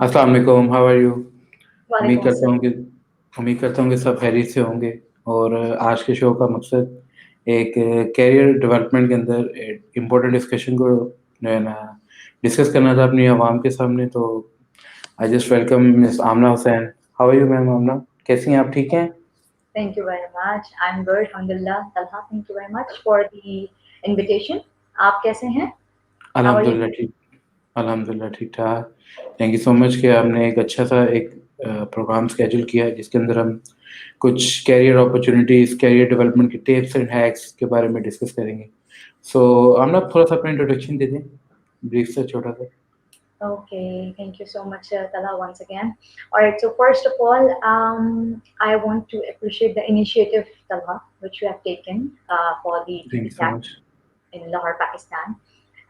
अस्सलाम वालेकुम, how are you? उम्मीद वालेकुम करता हूँ अस्सलाम। कि उम्मीद करता हूँ कि सब खैरियत से होंगे। और आज के शो का मकसद एक कैरियर डेवलपमेंट के अंदर एक इम्पोर्टेंट डिस्कशन को जो है ना डिस्कस करना था अपनी आवाम के सामने। तो I just welcome miss Amna हुसैन। How are you ma'am Amna? कैसी हैं आप, ठीक हैं? Thank you very much. I'm good, alhamdulillah. Talha, thank you very much for the invitation. आप कैसे हैं? How are you? अल्हम्दुलिल्लाह ठीक। अल्हम्दुलिल्लाह ठीक-ठाक। थैंक यू सो मच कि आपने एक अच्छा सा एक प्रोग्राम स्केड्यूल किया है जिसके अंदर हम कुछ कैरियर अपॉर्च्युनिटीज़, कैरियर डेवलपमेंट के टिप्स एंड हैक्स के बारे में डिस्कस करेंगे। सो आप ना थोड़ा-सा अपना इंट्रोडक्शन दे दें, ब्रीफ सा छोटा-सा। Okay, thank you so much, Talha, once again. All right, so first of all, I want to appreciate the initiative, Talha, which you have taken for the thank you TP so Tech much. in Lahore, Pakistan.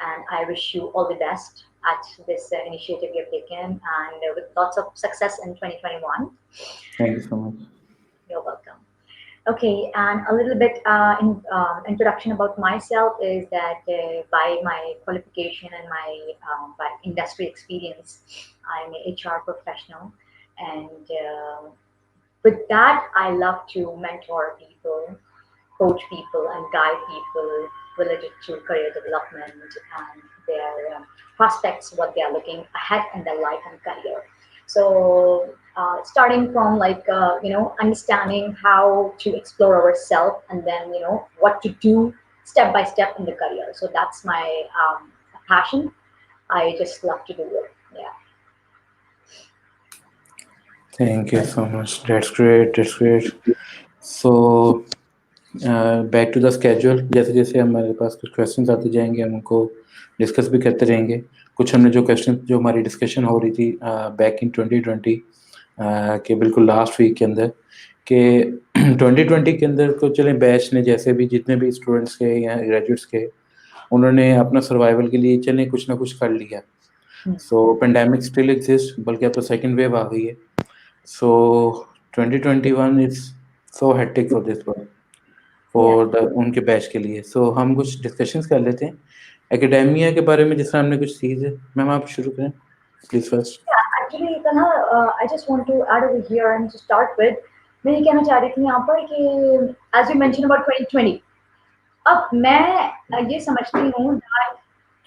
And I wish you all the best at this initiative you have taken and with lots of success in 2021. Thank you so much. You're welcome. Okay, and a little bit introduction about myself is that by my qualification and my by industry experience, I'm an HR professional, and with that, I love to mentor people, coach people, and guide people related to career development and their prospects, what they are looking ahead in their life and career. So starting from understanding how to explore ourselves and then what to do step by step in the career. So that's my passion. I just love to do it. Yeah. Thank you so much, that's great, that's great. So back to the schedule. जैसे-जैसे हमारे पास कुछ questions आते जाएँगे, हम उनको discuss भी करते रहेंगे। कुछ हमने जो क्वेश्चन जो हमारी डिस्कशन हो रही थी बैक इन 2020 के बिल्कुल लास्ट वीक के अंदर कि 2020 के अंदर तो चलें बैच ने जैसे भी जितने भी स्टूडेंट्स थे या ग्रेजुएट्स थे, उन्होंने अपना सर्वाइवल के लिए चलें कुछ ना कुछ कर लिया। Hmm. सो पैंडेमिक स्टिल एक्सिस्ट, बल्कि अब तो सेकंड वेव आ गई है। सो 2021 is so hectic for this one. Yeah. For the उनके बैच के लिए। सो हम कुछ डिस्कशंस कर लेते हैं एकेडेमिया के बारे में, जिस तरह हमने कुछ सीरीज है। मैम आप शुरू करें please first. Yeah, actually, Tanha, I just want to add over here and to start with, मैं ये कहना चाह रही थी यहाँ पर कि as you mentioned about 2020, अब मैं ये समझती हूँ that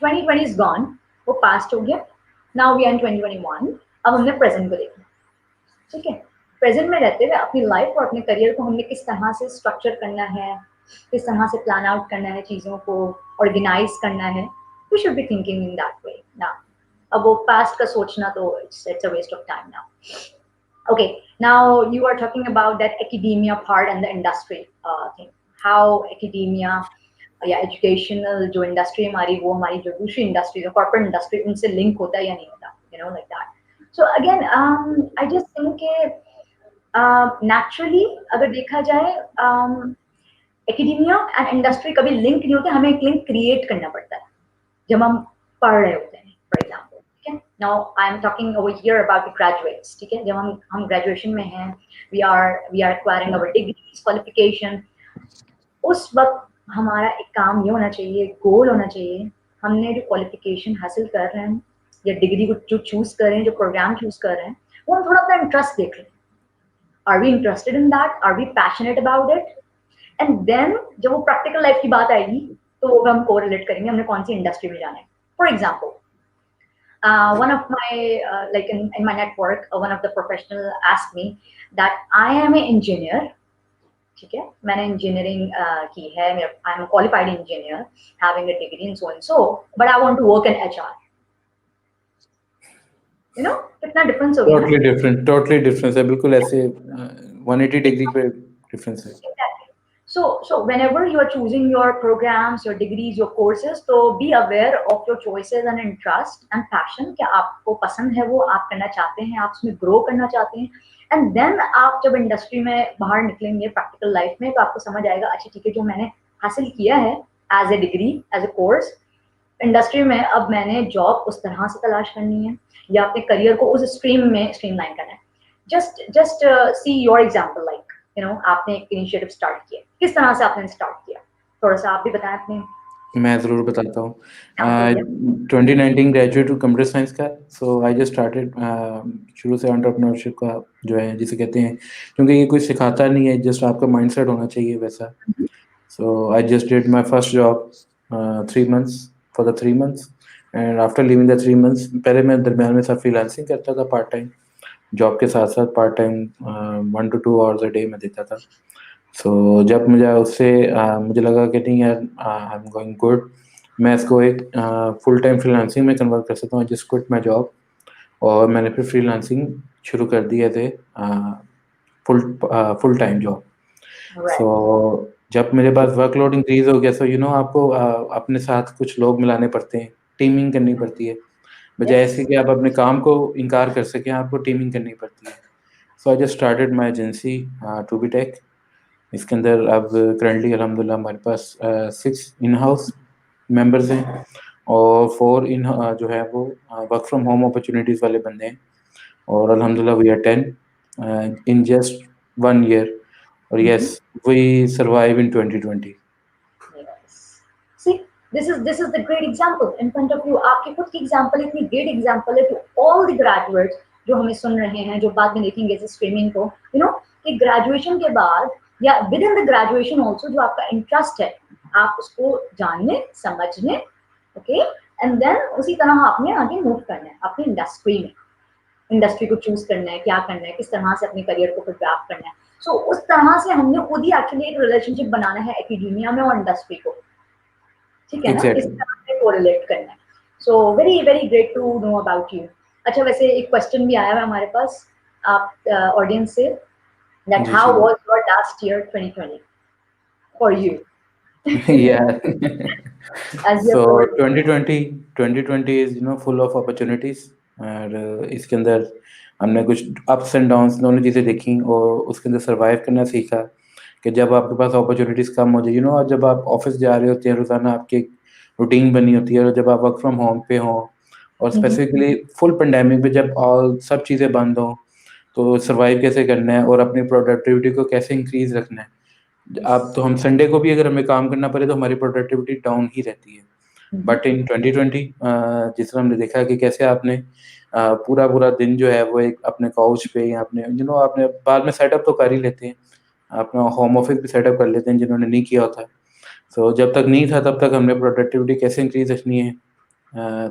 2020 is gone, वो past हो गया, now we are in 2021, अब हमने present को देखना, ठीक है? प्रेजेंट में रहते हुए अपनी लाइफ और अपने करियर को हमने किस तरह से स्ट्रक्चर करना है, किस तरह से प्लान आउट करना है, चीज़ों को ऑर्गेनाइज करना है, we should be thinking in that way ना। अब वो पास्ट का सोचना तो it's a waste of time now. Okay, now you are talking about that academia part and the industry thing. How academia या एजुकेशनल जो इंडस्ट्री हमारी वो हमारी जो दूसरी इंडस्ट्री जो कॉर्पोरेट इंडस्ट्री उनसे लिंक होता है या नहीं होता, you know like that. So again I just think कि नेचुरली अगर देखा जाए एकेडेमिया एंड इंडस्ट्री कभी लिंक नहीं होते, हमें एक लिंक क्रिएट करना पड़ता है जब हम पढ़ रहे होते हैं, फॉर एग्जाम्पल। ठीक है, now I am talking over here about graduates. ठीक है, जब हम ग्रेजुएशन में हैं, we are acquiring our degrees qualification, उस वक्त हमारा एक काम ये होना चाहिए, गोल होना चाहिए, हमने जो क्वालिफिकेशन हासिल कर रहे हैं या डिग्री को जो चूज कर रहे हैं, जो प्रोग्राम चूज कर रहे हैं, वो हम थोड़ा अपना इंटरेस्ट देख लें। Are we interested in that, are we passionate about it? And then जब वो प्रैक्टिकल लाइफ की बात आएगी तो वो हम को रिलेट करेंगे हमने कौन सी इंडस्ट्री में जाना है। For example, one of my like in my network, one of the professional asked me that I am an engineer। ठीक है, मैंने इंजीनियरिंग की है, I am qualified engineer having a degree in so and so, but I want to work in HR. You know कितना difference हो गया ना। Totally difference है, बिल्कुल ऐसे 180 डिग्री पे डिफरेंस है। Exactly. So whenever you are choosing your programs, your degrees, your courses, so be aware of your choices and interest and passion। क्या आपको पसंद है, वो आप करना चाहते हैं, आप उसमें ग्रो करना चाहते हैं। एंड देन आप जब इंडस्ट्री में बाहर निकलेंगे प्रैक्टिकल लाइफ में, तो आपको समझ आएगा अच्छा ठीक है, जो मैंने हासिल किया है as a degree, as a course, industry में अब मैंने जॉब उस तरह से तलाश करनी है या अपने करियर को उस स्ट्रीम में स्ट्रीमलाइन करना है। Just see your example, like आपने एक इनिशिएटिव स्टार्ट किया, किस तरह से आपने स्टार्ट किया, थोड़ा सा आप भी बताएं अपने मैं ज़रूर बताता हूँ। एग्जांपल या 2019 ग्रेजुएट हूँ कंप्यूटर साइंस का, सो आई जस्ट स्टार्टेड शुरू से एंटरप्रेन्योरशिप का जो है जिसे कहते हैं, क्योंकि ये कोई सिखाता नहीं है, जस्ट आपका माइंडसेट होना चाहिए वैसा। So I just did my first job 3 months for the 3 months, and after leaving the 3 months, पहले मैं दरमियान में सब फ्रीलांसिंग करता था पार्ट टाइम जॉब के साथ साथ part time 1 to 2 hours a day में देता था। सो जब मुझे उससे मुझे लगा कि नहीं यार आई एम गोइंग गुड, मैं इसको एक फुल टाइम फ्रीलांसिंग में कन्वर्ट कर सकता हूँ। जस्ट क्विट माई जॉब और मैंने फिर फ्रीलांसिंग शुरू कर दी as a full full time job. So right जब मेरे पास वर्कलोड इंक्रीज हो गया, सो आपको अपने साथ कुछ लोग मिलाने पड़ते हैं, टीमिंग करनी पड़ती है। बजाय यस ऐसे कि आप अपने काम को इनकार कर सकें, आपको टीमिंग करनी पड़ती है। So I just started my agency to be tech. इसके अंदर अब करंटली अल्हम्दुलिल्लाह हमारे पास 6 इन हाउस मेंबर्स हैं और 4 जो है वो वर्क फ्रॉम होम अपॉर्चुनिटीज़ वाले बंदे हैं, और अल्हम्दुलिल्लाह we are 10 in just 1 year, और yes we survive in 2020। Yes. See, this is the great example in front of you. आपकी खुद की example इतनी great example है to all the graduates जो हमें सुन रहे हैं, जो बाद में देखेंगे इस streaming को, कि graduation के बाद या within the graduation also जो आपका interest है, आप उसको जानने, समझने, okay, and then उसी तरह आपने आगे move करना है अपनी industry में। इंडस्ट्री को चूज करना है, क्या करना है, किस तरह से अपने करियर को ग्राफ करना है। सो उस तरह से हमने खुद ही एक्चुअली एक रिलेशनशिप बनाना है एकेडेमिया में और इंडस्ट्री को, ठीक है ना, इस एग्जैक्टली। तरह से कोरिलेट करना है। So very very great to know about you. अच्छा, वैसे एक क्वेश्चन भी आया है हमारे पास आप ऑडियंस से, दैट जी जी। How was your last year 2020 for you Yeah. As you So covered. 2020 is full of opportunities, और इसके अंदर हमने कुछ अप्स एंड डाउन्स दोनों चीज़ें देखी और उसके अंदर सरवाइव करना सीखा। कि जब आपके पास अपॉर्चुनिटीज़ कम हो जाए, और जब आप ऑफिस जा रहे होते हैं, रोज़ाना आपकी एक रूटीन बनी होती है, और जब आप वर्क फ्रॉम होम पे हों और स्पेसिफिकली फुल पेंडेमिक में जब ऑल सब चीज़ें बंद हों, तो सर्वाइव कैसे करना है और अपनी प्रोडक्टिविटी को कैसे इंक्रीज़ रखना है। अब तो हम संडे को भी अगर हमें काम करना पड़े तो हमारी प्रोडक्टिविटी डाउन ही रहती है। बट इन 2020 जिस तरह हमने देखा कि कैसे आपने पूरा-पूरा दिन जो है वो एक अपने काउच पे या अपने आपने बाद में सेटअप तो कर ही लेते हैं। अपना होम ऑफिस भी सेटअप कर लेते हैं जिन्होंने नहीं किया होता। सो जब तक नहीं था तब तक हमने प्रोडक्टिविटी कैसे इंक्रीज़ रखनी है,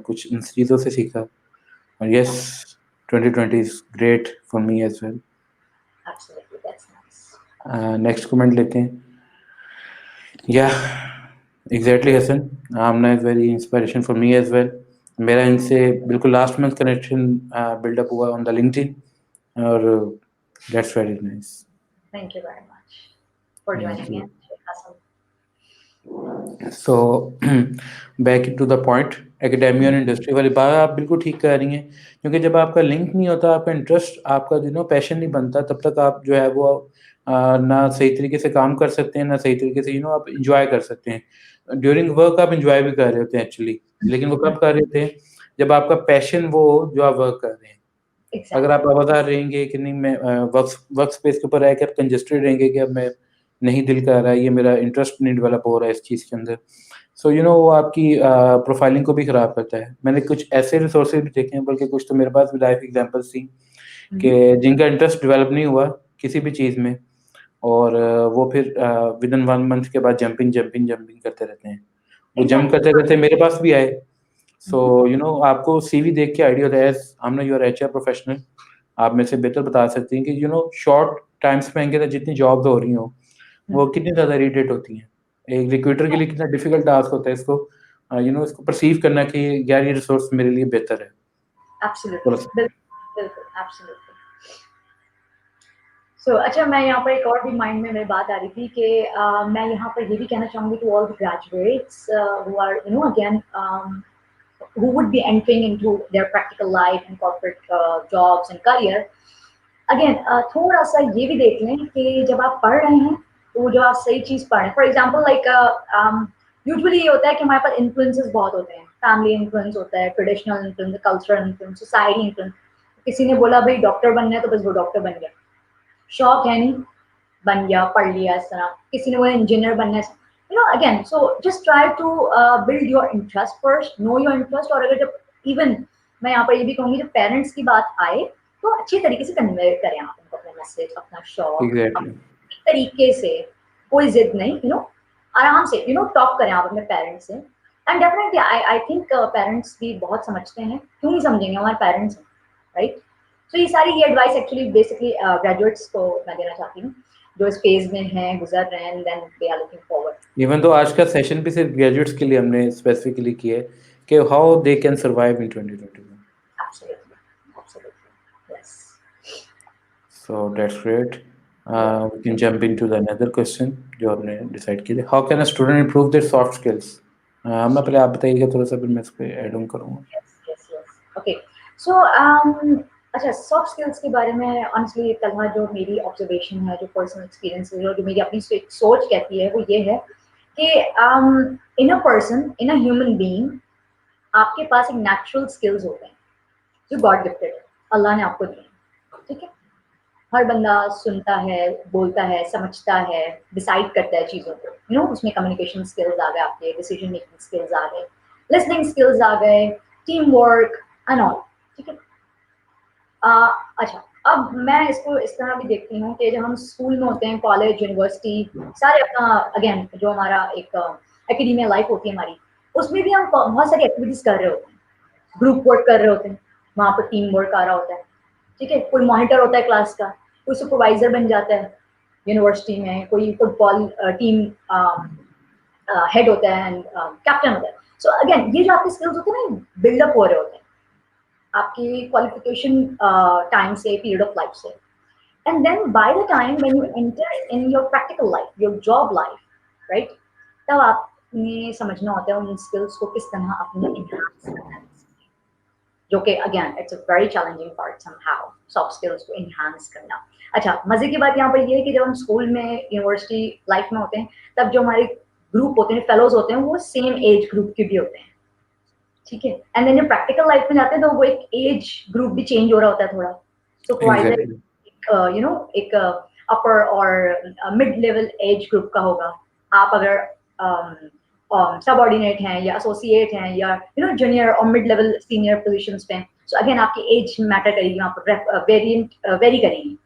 कुछ इन चीज़ों से सीखा। और yes, 2020 is great for me as well. Absolutely, that's nice. Next comment लेते हैं। या exactly Hasan, Amna is very inspiration for me as well. मेरा इनसे बिल्कुल लास्ट मंथ कनेक्शन बिल्डअप हुआ ऑन द लिंक्डइन, और that's very nice. Thank you very much for thank joining you. In Sheikh Hasan. So back to the point, academia और industry वाली बात आप बिल्कुल ठीक कह रही हैं, क्योंकि जब आपका लिंक नहीं होता, आपका इंटरेस्ट, आपका पैशन नहीं बनता, तब तक आप जो है वो ना सही तरीके से काम कर सकते हैं, ना सही तरीके से आप इंजॉय कर सकते हैं। ड्यूरिंग वर्क आप इंजॉय भी कर रहे होते हैं एक्चुअली, लेकिन वो कब कर रहे होते हैं जब आपका पैशन वो हो जो आप वर्क कर रहे हैं। अगर आप एग्जैक्टली। लगातार रहेंगे कि नहीं, मैं वर्क वर्क स्पेस के ऊपर रह के आप कंजस्टेड रहेंगे कि अब मैं नहीं, दिल कर रहा है, ये मेरा इंटरेस्ट नहीं डेवलप हो रहा है इस चीज़ के अंदर, सो वो आपकी प्रोफाइलिंग को भी ख़राब करता है। मैंने कुछ ऐसे रिसोर्सेज भी देखे हैं, बल्कि कुछ तो मेरे पास भी लाइफ एग्जांपल्स थी कि जिनका इंटरेस्ट डेवलप नहीं हुआ किसी भी चीज़ में, और वो फिर विदिन 1 मंथ के बाद जंपिंग करते रहते हैं। वो जंप एग्जैक्टली। करते-करते मेरे पास भी आए। सो आपको सीवी देख के आइडिया होता है, as I am not your HR professional, आप मेरे से बेहतर बता सकती हैं कि शॉर्ट टाइम स्पैन के अंदर जितनी जॉब्स हो रही हों, वो कितनी ज़्यादा इरिटेट होती हैं। एक रिक्रूटर के लिए कितना डिफिकल्ट टास्क होता है इसको इसको परसीव करना कि यार ये रिसोर्स मेरे लिए बेहतर है। एब्सोल्युटली, थोड़ा-सा बिल्कुल, बिल्कुल, एब्सोल्युटली। सो अच्छा, मैं यहाँ पर एक और भी माइंड में मेरी बात आ रही थी कि मैं यहाँ पर ये भी कहना चाहूँगी to all the graduates who are again who would be entering into their practical life and corporate jobs and career. Again, थोड़ा सा ये भी देख लें कि जब आप पढ़ रहे हैं तो जो आप सही चीज़ पढ़ रहे हैं, फॉर एग्जाम्पल लाइक यूजुअली ये होता है कि हमारे पास इन्फ्लुएंसेस बहुत होते हैं, फैमिली इन्फ्लुएंस होता है, traditional influence, cultural influence, society influence. किसी ने बोला भाई डॉक्टर बनना है तो बस वो डॉक्टर बन गया, शौक है नहीं, बन गया, पढ़ लिया इस तरह। किसी ने बोला इंजीनियर बनना है, again, so just try to build your interest first, know your interest, और अगर जब even मैं यहाँ पर ये भी कहूँगी जब पेरेंट्स की बात आए तो अच्छी तरीके से कन्वे करें आप उनको अपना मैसेज, अपना शौक, एग्जैक्टली तरीके से, कोई जिद नहीं, आराम से टॉक करें आप अपने पेरेंट्स से। And definitely I think parents भी बहुत समझते हैं, क्यों नहीं समझेंगे, हमारे पेरेंट्स हैं, राइट। तो ये एडवाइस एक्चुअली बेसिकली ग्रेजुएट्स को मैं देना चाहती हूँ जो इस फेज में हैं, गुजर रहे हैं, and then they are looking forward. Even तो आज का सेशन भी सिर्फ ग्रेजुएट्स के लिए हमने स्पेसिफिकली किया है कि how they can survive in 2021. Absolutely, absolutely, yes. So that's great. We can jump into the another question जो हमने डिसाइड किया था. How can a student improve their soft skills? मैं पहले आप बताइएगा थोड़ा सा, फिर मैं इस पे ऐड ऑन करूँगा. Yes, yes, okay. सो अच्छा, सॉफ्ट स्किल्स के बारे में ऑनेस्टली कल जो मेरी ऑब्जर्वेशन है, जो पर्सनल एक्सपीरियंस है, जो मेरी अपनी सोच कहती है वो ये है कि in a person, in a human being, आपके पास एक नेचुरल स्किल्स होते हैं जो गॉड गिफ्टेड है, अल्लाह ने आपको दिए हैं, ठीक है। हर बंदा सुनता है, बोलता है, समझता है, डिसाइड करता है चीज़ों को, उसमें कम्युनिकेशन स्किल्स आ गए आपके, डिसीजन मेकिंग स्किल्स आ गए, लिसनिंग स्किल्स आ गए, टीम वर्क एंड ऑल, ठीक है। अच्छा, अब मैं इसको इस तरह भी देखती हूँ कि जब हम स्कूल में होते हैं, कॉलेज, यूनिवर्सिटी, सारे अपना अगेन जो हमारा एक एकेडमिया लाइफ होती है हमारी, उसमें भी हम बहुत सारी एक्टिविटीज कर रहे होते हैं, ग्रुप वर्क कर रहे होते हैं, वहाँ पर टीम वर्क आ रहा होता है, ठीक है। कोई मॉनिटर होता है क्लास का, कोई सुपरवाइजर बन जाता है यूनिवर्सिटी में, कोई फुटबॉल टीम हेड होता है एंड कैप्टन होता है। सो अगेन ये जो आपके स्किल्स होते हैं ना, बिल्डअप हो रहे होते हैं आपकी क्वालिफिकेशन टाइम से, पीरियड ऑफ लाइफ से। And then by the time when you enter in your practical life, your job life, right, तब आपने समझना होता है उन स्किल्स को किस तरह अपने एनहांस करना है, जो कि again it's a very challenging part somehow, soft skills को एनहांस करना। अच्छा, मजे की बात यहाँ पर ये है कि जब हम स्कूल में, यूनिवर्सिटी लाइफ में होते हैं, तब जो हमारे ग्रुप होते हैं, फेलोज होते हैं, वो सेम एज ग्रुप के भी होते हैं, ठीक है। एंड देन जब प्रैक्टिकल लाइफ में जाते हैं तो वो एक एज ग्रुप भी चेंज हो रहा होता है थोड़ा। Supervisor Exactly. एक अपर और मिड लेवल एज ग्रुप का होगा। आप अगर सबऑर्डिनेट हैं या एसोसिएट हैं या जूनियर और मिड लेवल सीनियर पोजीशंस पे, सो अगेन आपकी एज मैटर करेगी, वहाँ पर वेरिएंट वेरी करेगी।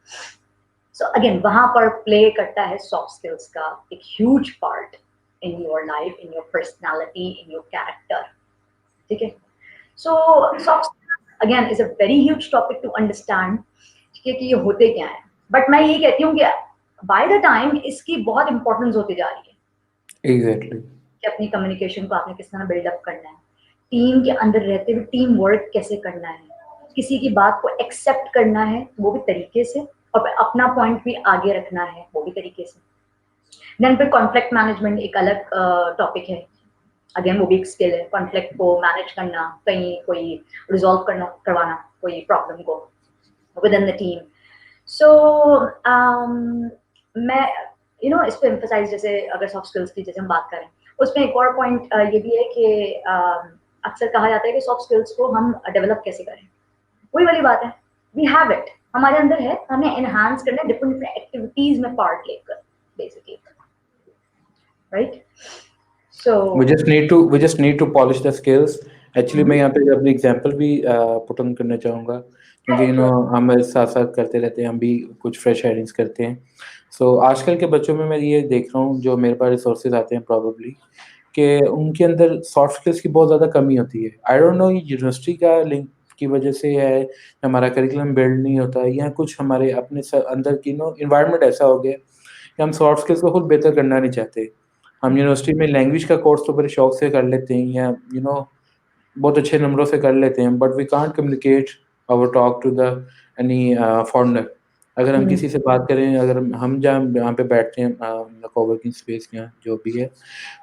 सो अगेन वहां पर प्ले करता है सॉफ्ट स्किल्स का एक huge part in your life, in your personality, in your character, ठीक है। So soft again is a very huge topic to understand कि ये होते क्या है, बट मैं ये कहती हूँ कि बाय द टाइम इसकी बहुत इंपॉर्टेंस होती जा रही है Exactly. कि अपनी कम्युनिकेशन को आपने किस तरह बिल्डअप करना है, टीम के अंदर रहते हुए टीम वर्क कैसे करना है, किसी की बात को एक्सेप्ट करना है वो भी तरीके से, और अपना पॉइंट भी आगे रखना है वो भी तरीके से। देन फिर कॉन्फ्लिक्ट मैनेजमेंट एक अलग टॉपिक है, अगेन वो भी एक स्किल है, कॉन्फ्लिक्ट को मैनेज करना, कहीं कोई रिजॉल्व करवाना कोई प्रॉब्लम को विद इन द टीम। सो मैं इस पे एम्फसाइज, जैसे अगर सॉफ्ट स्किल्स की जैसे हम बात करें, उसमें एक और पॉइंट ये भी है कि अक्सर कहा जाता है कि सॉफ्ट स्किल्स को हम डेवलप कैसे करें। वही वाली बात है, वी हैव इट, हमारे अंदर है, हमें एनहांस करना है डिफरेंट डिफरेंट एक्टिविटीज में पार्ट लेकर, basically, right. So We just need to polish the skills. Actually मैं यहाँ पे अपनी एग्जांपल भी पुट ऑन करना चाहूँगा, क्योंकि हम साथ साथ करते रहते हैं, हम भी कुछ फ्रेश हायरिंग्स करते हैं. सो आजकल के बच्चों में मैं ये देख रहा हूँ, जो मेरे पास रिसोर्सेज आते हैं प्रॉबेबली, कि उनके अंदर सॉफ्ट स्किल्स की बहुत ज़्यादा कमी होती है. आई डोंट नो, ये यूनिवर्सिटी का लिंक की वजह से है, हमारा करिकुलम बिल्ड नहीं होता, या कुछ हमारे अपने अंदर की इन्वायरमेंट ऐसा हो गया कि हम सॉफ्ट स्किल्स को खुद बेहतर करना नहीं चाहते. हम यूनिवर्सिटी में लैंग्वेज का कोर्स तो बड़े शौक से कर लेते हैं, या बहुत अच्छे नंबरों से कर लेते हैं, बट वी कांट कम्युनिकेट और talk to the any foreigner. अगर हम किसी से बात करें, अगर हम जहाँ पे बैठते हैं, कोवर्किंग स्पेस या जो भी है,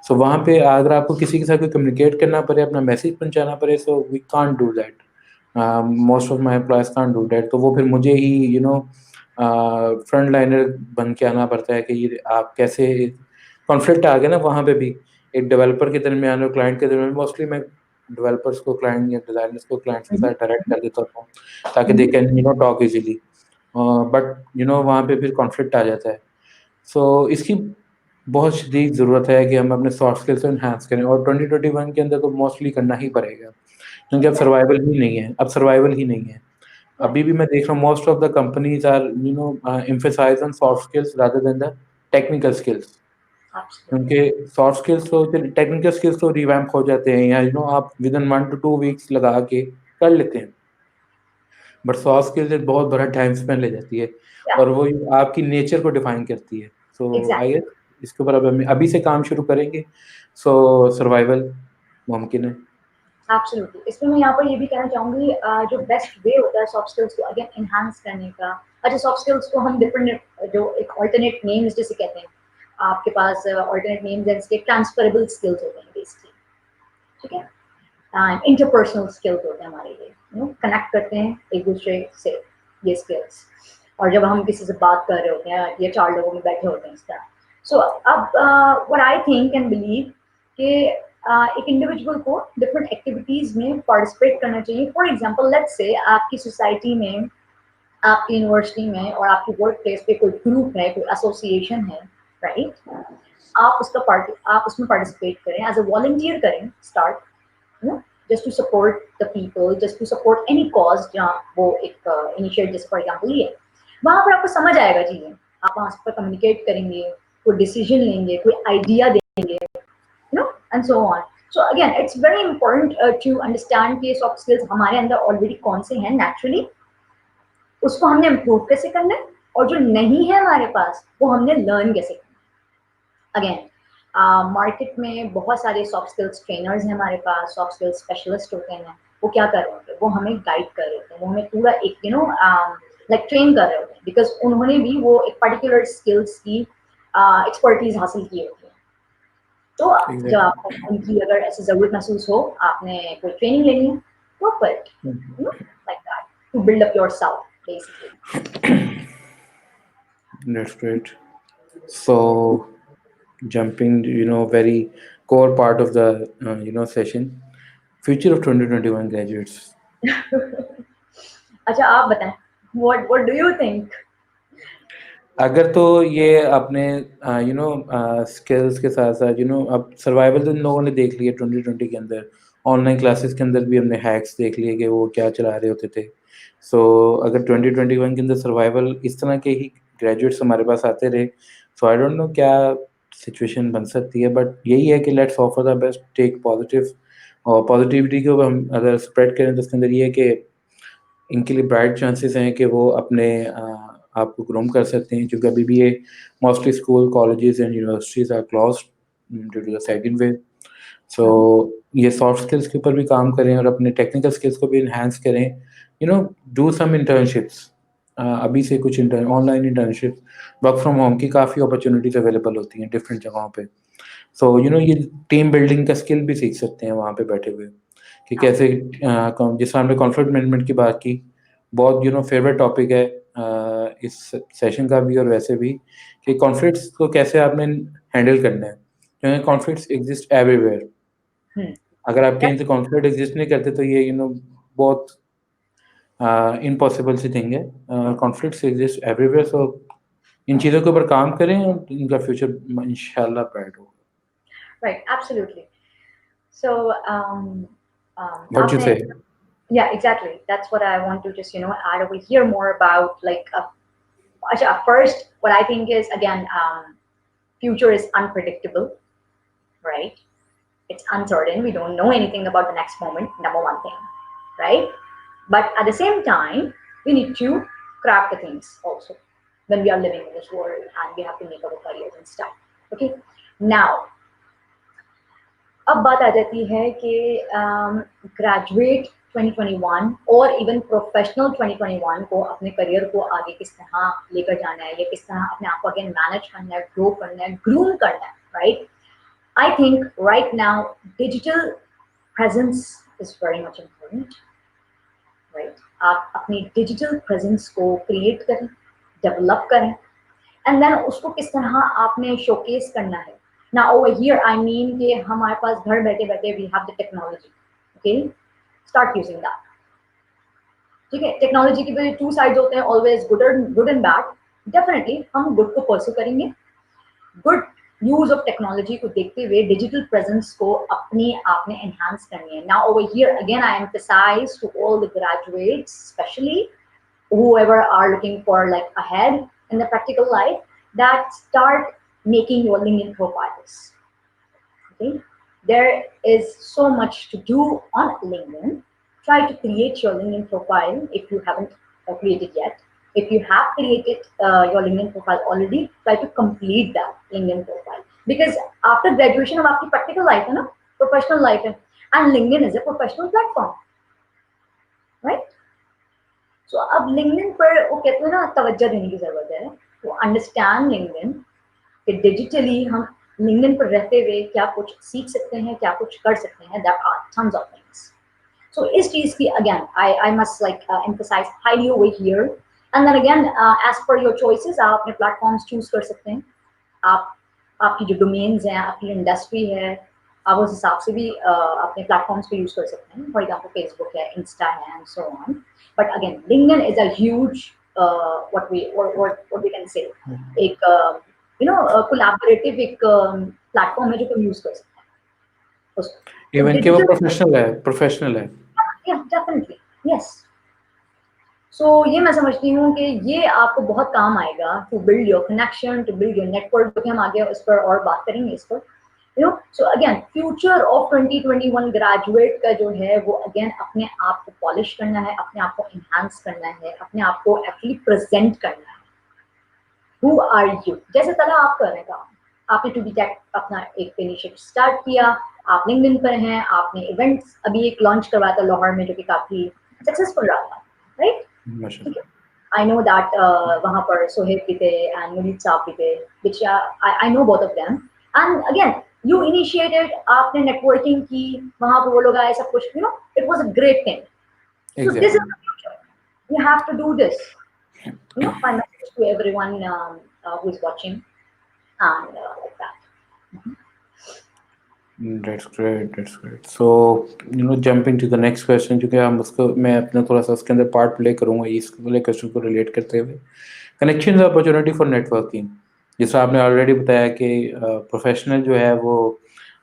सो वहाँ पे अगर आपको किसी के साथ कोई कम्युनिकेट करना पड़े, अपना मैसेज पहुँचाना पड़े, so we can't do that. Most of my employees can't do that. तो वो फिर मुझे ही फ्रंट लाइनर बन के आना पड़ता है कि ये आप कैसे, कॉन्फ्लिक्ट आ गया ना वहाँ पे भी, एक डेवलपर के दरमियान और क्लाइंट के दरमियान. मोस्टली मैं डेवलपर्स को क्लाइंट या डिजाइनर्स को क्लाइंट्स के साथ डायरेक्ट कर देता हूँ, ताकि they can talk easily. But वहाँ पे फिर कॉन्फ्लिक्ट आ जाता है. सो इसकी बहुत शदीद ज़रूरत है कि हम अपने सॉफ्ट स्किल्स को एनहांस करें, और 2021 के अंदर तो मोस्टली करना ही पड़ेगा, क्योंकि अब एग्जैक्टली। सर्वाइवल ही नहीं है, अब सर्वाइवल ही नहीं है। या अभी भी मैं देख रहा हूँ most of the companies are emphasise on soft skills rather than the technical skills, absolutely. क्योंकि सॉफ्ट स्किल्स तो टेक्निकल स्किल्स तो रिवैम्प हो जाते हैं, या आप विदिन 1 टू 2 वीक्स लगा के कर लेते हैं। बट सॉफ्ट स्किल्स एक बहुत बड़ा टाइम स्पेन ले जाती है, या और वो आपकी नेचर को डिफाइन करती है। सो आई एग्जैक्टली। गेस इसके ऊपर अब हम अभी से काम शुरू करेंगे, सो सर्वाइवल मुमकिन है। एब्सोल्युटली। इसमें मैं यहाँ पर ये भी कहना चाहूँगी, जो बेस्ट वे होता है सॉफ्ट स्किल्स को अगेन एनहांस करने का। अच्छा, सॉफ्ट स्किल्स को हम डिफरेंट जो एक अल्टरनेट नेम्स जिसे कहते हैं, आपके पास अल्टरनेट नेम्स हैं, इसके ट्रांसफरेबल स्किल्स होते हैं बेसिकली, ठीक है? एंड इंटरपर्सनल स्किल्स होते हैं हमारे लिए, कनेक्ट करते हैं एक दूसरे से ये स्किल्स। और जब हम किसी से बात कर रहे होते हैं या चार लोगों में बैठे होते हैं इस तरह। सो अब what I think and believe कि एक इंडिविजुअल को डिफरेंट एक्टिविटीज में पार्टिसिपेट करना चाहिए। फॉर एग्जांपल लेट्स से आपकी सोसाइटी में, आपकी यूनिवर्सिटी में और आपकी वर्क प्लेस पे कोई ग्रुप है, कोई एसोसिएशन है, राइट? आप उसमें पार्टिसिपेट करें, एज अ वॉलंटियर करें, start, you know, just to support the people, just to support any cause जहाँ वो एक इनिशिएट, जैसे फॉर एग्जांपल ये, वहाँ पर आपको समझ आएगा चीजें, आप वहाँ पर कम्युनिकेट करेंगे, कोई डिसीजन लेंगे, कोई आइडिया देंगे, and so on. So again it's very important to understand कि सॉफ्ट स्किल्स हमारे अंदर ऑलरेडी कौन से हैं नेचुरली, उसको हमने इम्प्रूव कैसे करना है, और जो नहीं है हमारे पास वो हमने लर्न कैसे करना है। अगेन मार्केट में बहुत सारे सॉफ्ट स्किल्स ट्रेनर्स हैं हमारे पास, सॉफ्ट स्किल्स स्पेशलिस्ट होते हैं। वो क्या कर रहे होते हैं, वो हमें गाइड कर रहे होते हैं, वो हमें पूरा एक लाइक ट्रेन कर रहे होते हैं, बिकॉज उन्होंने भी वो एक पर्टिकुलर स्किल्स की एक्सपर्टीज हासिल की होती है। तो जब आपको एग्जैक्टली। उनकी अगर ऐसी जरूरत महसूस हो, आपने कोई ट्रेनिंग लेनी है, go for it, like that, to build up yourself basically. That's great. So jumping, very core part of the session, future of 2021 graduates. अच्छा, आप बताएं, व्हाट डू यू थिंक? अगर तो ये अपने स्किल्स के साथ साथ अब सर्वाइवल तो इन लोगों ने देख लिया 2020 के अंदर, ऑनलाइन क्लासेस के अंदर भी हमने हैक्स देख लिए कि वो क्या चला रहे होते थे। सो अगर 2021 के अंदर सर्वाइवल इस तरह के ही ग्रेजुएट्स हमारे पास आते रहे, सो आई डोंट नो क्या सिचुएशन बन सकती है, बट यही है कि let's offer the best, take positive, और पॉजिटिविटी को हम अगर स्प्रेड करें तो उसके अंदर ये है कि इनके लिए ब्राइट चांसेस हैं कि वो अपने आप को ग्रूम कर सकते हैं, क्योंकि अभी भी ये mostly school, colleges and universities are closed due to the second wave. So ये सॉफ्ट स्किल्स के ऊपर भी काम करें और अपने टेक्निकल स्किल्स को भी इन्हांस करें, डू सम इंटर्नशिप्स। अभी से कुछ online internship, work from home की काफ़ी अपॉर्चुनिटीज अवेलेबल होती हैं डिफरेंट जगहों पे। सो ये टीम बिल्डिंग का स्किल भी सीख सकते हैं वहाँ पे बैठे हुए, कि कैसे जिस हमने कॉन्फ्लिक्ट मैनेजमेंट की बात की, बहुत फेवरेट टॉपिक है इस सेशन का भी और वैसे भी, कि कॉन्फ्लिक्ट्स को कैसे आपने हैंडल करना है, क्योंकि कॉन्फ्लिक्ट्स एग्जिस्ट एवरीवेयर। अगर आप कहीं से कॉन्फ्लिक्ट एग्जिस्ट नहीं करते तो ये बहुत इम्पॉसिबल सी थिंग है। कॉन्फ्लिक्ट्स एग्जिस्ट एवरीवेयर, सो इन चीज़ों के ऊपर काम करें और इनका फ्यूचर इंशाल्लाह ब्राइट हो। Right, absolutely. So what you आपने, से? yeah, exactly, that's what I want to just add over here more about, like first what I think is, again, future is unpredictable, right? It's uncertain, we don't know anything about the next moment, number one thing, right? But at the same time, we need to craft the things also when we are living in this world, and we have to make our careers and stuff. Okay, now अब बात आ जाती है कि graduate 2021 और even professional 2021 को अपने career को आगे किस तरह लेकर जाना है, या किस तरह अपने आप को अगेन मैनेज करना है, ग्रो करना है, ग्रूम करना है, right? I think right now digital presence is very much important, right? आप अपनी डिजिटल प्रेजेंस को क्रिएट करें, डेवलप करें, एंड देन उसको किस तरह आपने शोकेस करना है। Now over here I mean कि हमारे पास घर बैठे बैठे we have the technology, okay? Start using that, ठीक है? टेक्नोलॉजी के भी टू साइड्स होते हैं, always good and bad. Definitely हम गुड को परस्यू करेंगे, गुड यूज ऑफ टेक्नोलॉजी को देखते हुए डिजिटल प्रेजेंस को अपने आप में एनहांस करनी है. Now over here again I emphasise to all the graduates specially whoever are looking for like ahead in the practical life that start making your LinkedIn profiles. Okay, there is so much to do on LinkedIn. Try to create your LinkedIn profile if you haven't created yet. If you have created your LinkedIn profile already, try to complete that LinkedIn profile because after graduation of आपकी practical life है ना, professional life है, and LinkedIn is a professional platform, right? सो अब LinkedIn पर वो कहते हैं ना तवज्जो देने की जरूरत है तो अंडरस्टैंड लिंक्डइन कि डिजिटली हम लिंक्डइन पर रहते हुए क्या कुछ सीख सकते हैं, क्या कुछ कर सकते हैं. There are tons of things. So इस चीज की again I must like emphasize highly over here. And then again as per your choices आप अपने प्लेटफॉर्म्स चूज कर सकते हैं. आप आपकी जो डोमेन्स हैं, आपकी इंडस्ट्री है, आप उस हिसाब से भी अपने प्लेटफॉर्म्स को यूज कर सकते हैं. फॉर एग्जांपल फेसबुक है, इंस्टा है and so on. But again LinkedIn is a huge what we can say एक कोलैबोरेटिव एक प्लेटफॉर्म है जो हम यूज कर सकते हैं उसको. इवन कि वो प्रोफेशनल है. Yeah, definitely. Yes. सो ये मैं समझती हूँ कि ये आपको बहुत काम आएगा to build your connection, to build your network. क्योंकि हम आगे इस पर और बात करेंगे इस पर. So again future of 2021 graduate का जो है वो अगेन अपने आप को पॉलिश करना है, अपने आप को इन्हांस करना है, अपने आप को एक्चुअली प्रेजेंट करना है. Who are you? जैसे तरह आप कर रहे हैं काम, आपने टू बी टेक अपना एक इनिशिएटिव स्टार्ट किया, आप लिंक्डइन पर हैं, आपने इवेंट्स अभी एक लॉन्च करवाया था लाहौर में जो कि काफी सक्सेसफुल रहा था, राइट? I know that वहाँ पर सोहेब भी थे and मुनीत साहब भी थे, which I know both of them. And again, you initiated, आपने networking की, वहाँ पर वो लोग आए, सब कुछ, it was a great thing. So this is the future. You have to do this. My message to everyone who is watching and like that. That's great. That's great. So jumping to the next question, क्योंकि हम उसको मैं अपना थोड़ा सा उसके अंदर part play करूँगा इस वाले क्वेश्चन को रिलेट करते हुए. Connection opportunity for networking. जैसा आपने ऑलरेडी बताया कि प्रोफेशनल जो है वो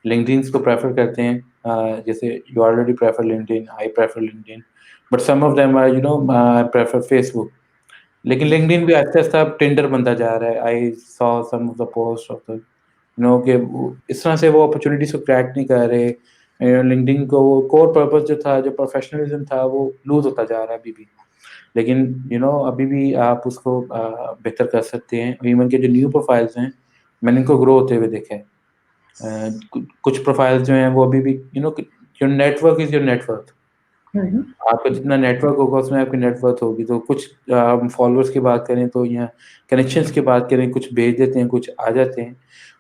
लिंक्डइन को प्रेफर करते हैं. जैसे you already prefer LinkedIn, I prefer LinkedIn, but some of them are prefer Facebook. लेकिन लिंक्डइन भी आहिस्ता आहिस्ता अब टेंडर बनता जा रहा है. I saw some of the post of the कि इस तरह से वो अपॉर्चुनिटीज को क्रैक नहीं कर रहे. लिंक्डइन को वो कोर पर्पस जो था, जो प्रोफेशनलिज्म था, वो लूज होता जा रहा है अभी भी. लेकिन अभी भी आप उसको बेहतर कर सकते हैं. इवन के जो न्यू प्रोफाइल्स हैं, मैंने इनको ग्रो होते हुए देखा है. कुछ प्रोफाइल्स जो हैं वो अभी भी your network is your network. आपका जितना नेटवर्क होगा उसमें आपकी नेटवर्क होगी. तो कुछ फॉलोअर्स की बात करें तो या कनेक्शंस की बात करें, कुछ भेज देते हैं, कुछ आ जाते हैं.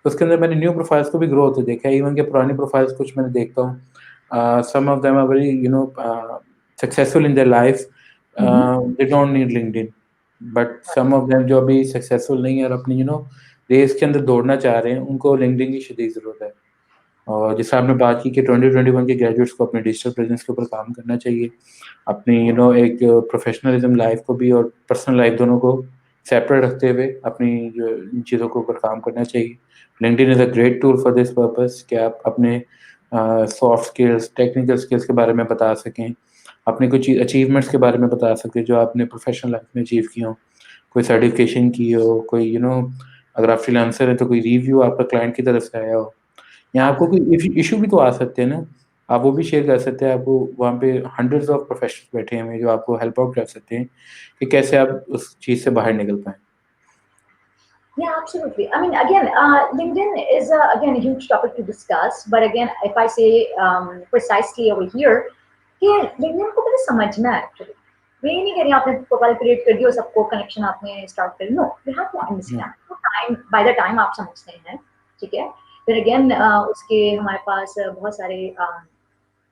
तो उसके अंदर मैंने न्यू प्रोफाइल्स को भी ग्रो होते देखा है. इवन के पुरानी प्रोफाइल्स कुछ मैंने देखता हूँ, some of them are very successful in their life. They don't need LinkedIn, but some of them जो अभी सक्सेसफुल नहीं है और अपनी रेस के अंदर दौड़ना चाह रहे हैं, उनको लिंक्डइन की शदीद ज़रूरत है. और जैसे आपने बात की कि 2021 के ग्रेजुएट्स को अपने डिजिटल प्रेजेंस के ऊपर काम करना चाहिए. अपनी एक प्रोफेशनलिज्म लाइफ को भी और पर्सनल लाइफ दोनों को सेपरेट रखते हुए अपनी जो इन चीज़ों के ऊपर काम करना चाहिए. LinkedIn is a great tool for this purpose कि आप अपने सॉफ्ट स्किल्स, टेक्निकल स्किल्स के बारे में बता सकें, अपने कुछ अचीवमेंट्स के बारे में बता सकते जो आपने प्रोफेशनल लाइफ में अचीव किए हों. कोई सर्टिफिकेशन की हो, कोई अगर आप फ्रीलांसर हैं तो कोई रिव्यू आपका क्लाइंट की तरफ से आया हो, या आपको कोई इशू भी तो आ सकते हैं ना, आप वो भी शेयर कर सकते हैं. आपको वहाँ पे हंड्रेड्स ऑफ प्रोफेशनल्स बैठे हैं जो आपको हेल्प आउट कर सकते हैं कि कैसे आप उस चीज़ से बाहर निकल पाएँ. Yeah, absolutely. I mean, again, LinkedIn is again a huge topic to discuss. But again, if I say precisely over here, कि LinkedIn को पहले समझना है actually. वे नहीं कह रही आपने प्रोफाइल क्रिएट कर दिया और सबको कनेक्शन आपने स्टार्ट कर. No, we have to understand. तो टाइम बाय द टाइम आप समझते हैं, ठीक है. फिर अगेन उसके हमारे पास बहुत सारे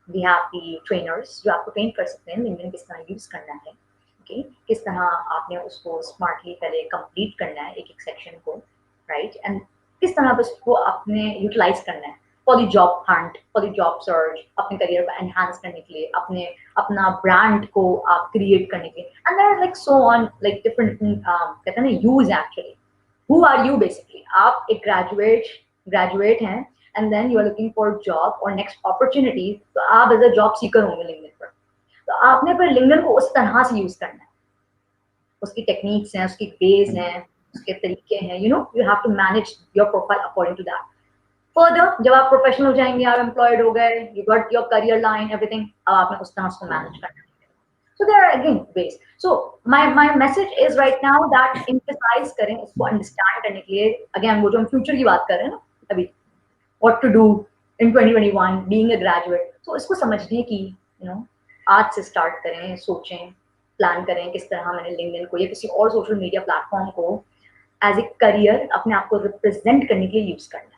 वी हैव दी ट्रेनर्स जो आपको ट्रेन कर सकते हैं लिंक्डइन किस तरह यूज करना है. ओके, किस तरह आपने उसको स्मार्टली पहले कंप्लीट करना है एक एक सेक्शन को, राइट. एंड किस तरह उसको आपने यूटिलाइज करना है for the job Hunt, for the job search, अपने करियर को एनहांस करने के लिए, अपने अपना ब्रांड को आप क्रिएट करने के लिए. And there like so on like different कहते हैं ना use actually. Who are you basically? आप एक ग्रेजुएट ग्रेजुएट हैं and then you are looking for job और नेक्स्ट अपॉर्चुनिटी, तो आप एज अ जॉब सीकर होंगे लिंक्डइन पर। तो आपने फिर लिंक्डइन को उस तरह से यूज करना है, उसकी टेक्निक्स हैं, उसकी वेज हैं, उसके तरीके हैं, you know you have to manage your profile according to that. Further जब आप प्रोफेशनल हो जाएंगे, आप एम्प्लॉयड हो गए, you got your career line everything, अब आपने उस तरह उसको मैनेज करना है। So there are again ways. So my message is right now that emphasize करें इसको understand करने के लिए, again वो जो हम future की बात कर रहे हैं ना अभी, what to do in 2021 being a graduate, so इसको समझने की you know आज से start करें, सोचें, प्लान करें किस तरह मैंने लिंक्डइन को या किसी और सोशल मीडिया प्लेटफॉर्म को एज ए करियर अपने आप को रिप्रेजेंट करने के लिए यूज करना है।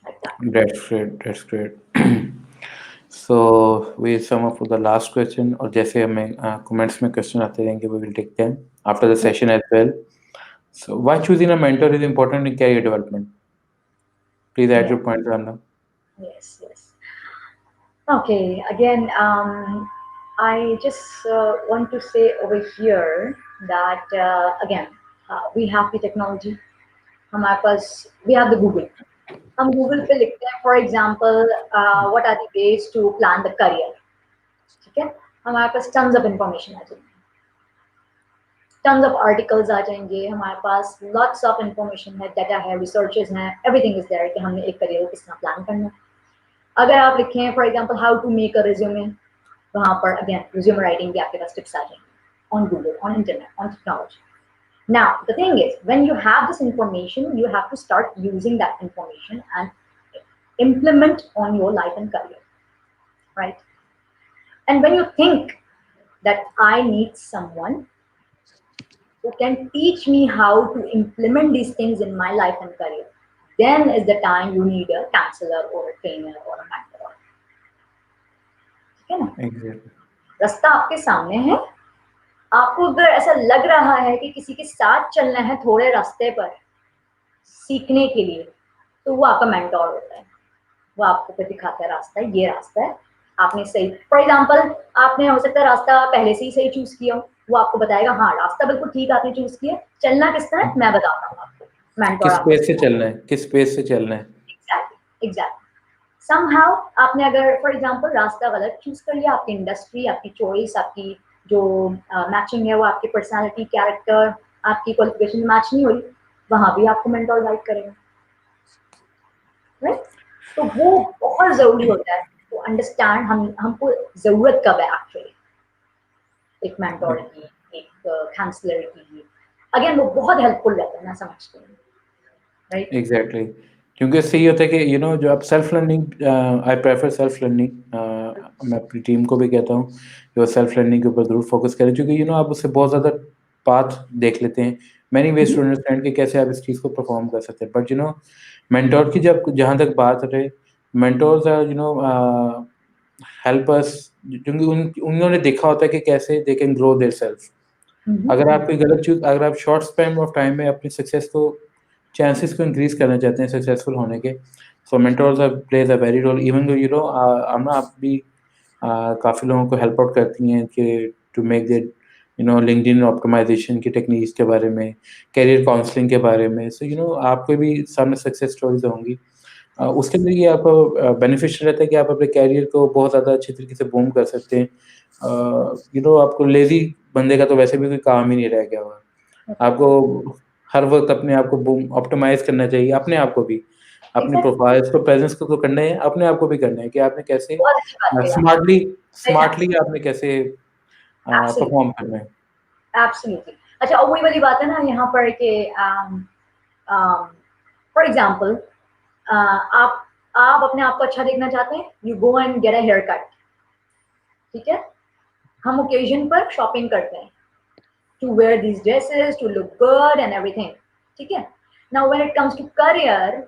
Like that. That's great. That's great. So we sum up for the last question, और जैसे हमें comments में question आते रहेंगे, we will take them after the session as well. So why choosing a mentor is important in career development? Please add Yeah. your point, Ramna. Yes, yes. Okay, again, I just want to say over here that again, we have the technology. हमारे पास we have the Google. हम Google पे लिखते हैं, for example, what are the ways to plan the career. ठीक है, हमारे पास tons of information आ जाएगी, tons of articles आ जाएंगे, हमारे पास lots of information है, data है, researches हैं, everything is there कि हमने एक career को किस तरह plan करना है। अगर आप लिखें for example how to make a resume, वहां पर अगेन रिज्यूमे राइटिंग की आपके पास टिप्स आ जाएंगे on Google, on internet, on technology. Now the thing is when you have this information you have to start using that information and implement on your life and career, right? And when you think that I need someone who can teach me how to implement these things in my life and career, then is the time you need a counselor or a trainer or a mentor. ठीक है ना? Exactly. रास्ता आपके सामने है, आपको अगर ऐसा लग रहा है कि किसी के साथ चलना है थोड़े रास्ते पर सीखने के लिए, तो वो आपका मेंटोर होता है, वो आपको फिर दिखाता है रास्ता, ये रास्ता है, आपने सही, फॉर एग्जाम्पल आपने हो सकता है रास्ता पहले से ही सही चूज किया हो, वो आपको बताएगा हाँ रास्ता बिल्कुल ठीक आपने चूज किया, चलना किस तरह मैं बताता हूँ आपको, मेंटोर किस आपको पेस से चलना है, किस पेस से चलना है। Exactly exactly. समहाउ आपने अगर फॉर एग्जांपल रास्ता गलत चूज कर लिया, आपकी इंडस्ट्री, आपकी चॉइस, आपकी जो मैचिंग है वो आपकी पर्सनालिटी, कैरेक्टर, आपकी क्वालिफिकेशन मैच नहीं हो रही, वहां भी आपको मेंटोर गाइड करेगा, राइट? तो वो बहुत जरूरी होता है टू अंडरस्टैंड हमको जरूरत कब है एक्चुअली एक मेंटोर की, एक काउंसलर की। अगेन वो बहुत हेल्पफुल रहता है, मैं समझती हूँ, राइट? एग्जैक्टली क्योंकि इससे ये होता है कि जो आप self learning, I prefer self learning, मैं अपनी टीम को भी कहता हूँ कि वो सेल्फ लर्निंग के ऊपर जरूर फोकस करें, क्योंकि आप उससे बहुत ज़्यादा पाथ देख लेते हैं, मैनी वेज टू अंडरस्टैंड कि कैसे आप इस चीज़ को परफॉर्म कर सकते हैं। बट मेंटोर की जब जहाँ तक बात रहे, मेंटोर्स आर हेल्प अस, क्योंकि उन्होंने देखा होता है कि कैसे they can grow their self. अगर आप कोई गलत चीज, अगर आप शॉर्ट स्पैन ऑफ टाइम में अपनी सक्सेस को, चांसेस को इंक्रीज करना चाहते हैं सक्सेसफुल होने के, so mentors plays a very role. Even though Amna आप भी काफ़ी लोगों को हेल्प आउट करती हैं कि to make their LinkedIn optimisation की टेक्निक्स के बारे में, करियर काउंसलिंग के बारे में। सो आपको भी सामने सक्सेस स्टोरीज होंगी, उसके अंदर ये आपको बेनिफिशियल रहता है कि आप अपने कैरियर को बहुत ज़्यादा अच्छी तरीके से बूम कर सकते हैं। आपको लेज़ी बंदे का तो वैसे भी कोई काम ही नहीं रह गया हुआ, आपको हर वक्त अपने आप को बूम ऑप्टिमाइज करना चाहिए, अपने आप को भी, अपने Exactly. प्रोफाइल्स को, प्रेजेंस को तो करना है, अपने आप को भी करना है कि आपने कैसे बहुत अच्छी बात कही आपने। Smartly Very nice. स्मार्टली आपने कैसे Absolutely. परफॉर्म करना है। एब्सोल्युटली। अच्छा, और वही वाली बात है ना यहाँ पर कि फॉर एग्जाम्पल आप अपने आप को अच्छा देखना चाहते हैं, you go and get a haircut, ठीक है? हम ओकेजन पर शॉपिंग करते हैं to wear these dresses, to look good and everything, ठीक है? Now when it comes to career,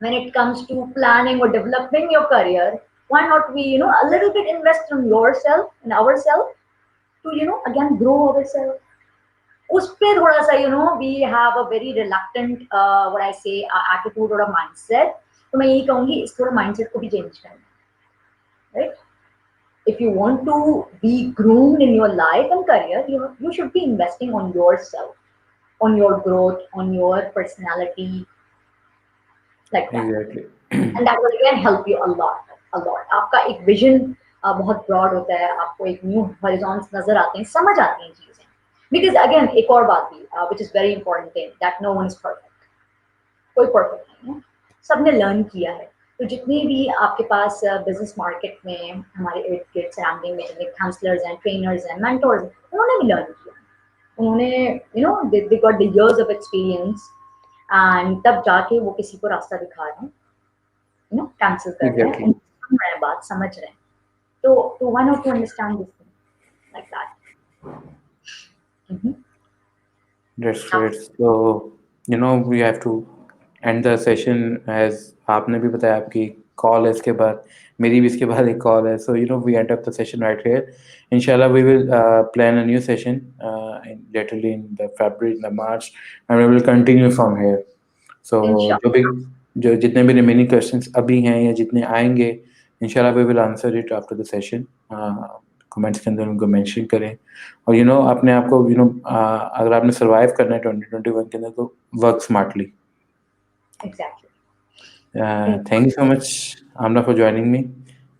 when it comes to planning or developing your career, why not we a little bit invest in yourself, in ourselves, to again grow ourselves? उस पे थोड़ा सा we have a very reluctant what I say attitude or a mindset, तो मैं यही कहूंगी इस थोड़ा mindset को भी change करना, right? If you want to be groomed in your life and career, you should be investing on yourself, on your growth, on your personality, like that. Exactly. And that will again help you a lot, a lot. आपका एक vision बहुत broad होता है, आपको एक new horizons नजर आते हैं, समझ आती हैं चीजें। बिकॉज अगेन एक और बात भी which is very important thing, that no one is perfect. कोई परफेक्ट नहीं है, सबने लर्न किया है। तो जितने भी आपके पास बिजनेस मार्केट में हमारे इर्द गिर्द सराउंडिंग में जितने काउंसलर्स हैं, ट्रेनर्स हैं, मेंटोर्स हैं, उन्होंने भी लर्न किया। उन्होंने they got the years of experience, and तब जाके वो किसी को रास्ता दिखा रहे हैं, कैंसिल कर रहे हैं, एग्जैक्टली। उनको सुन रहे हैं, बात समझ रहे हैं। तो why not to understand this thing like that. That's great. So, we have to end the session as आपने भी बताया आपकी कॉल है इसके बाद, मेरी भी इसके बाद एक कॉल है. So, we end up the session right here. Inshallah, we will plan a new session literally in the February, in the March, and we will continue from here. So, जो जितने भी remaining questions अभी हैं या जितने आएंगे, इंशाल्लाह we will answer it after the session. Comments के अंदर उनको मेंशन करें, और अपने आप को अगर आपने सर्वाइव करना है 2021 के अंदर, तो work smartly. Exactly. Thank you so much, Amna, for joining me.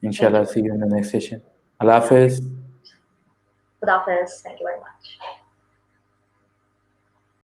Inshallah, see you in the next session. Allah Hafiz. Khudafez. Thank you very much.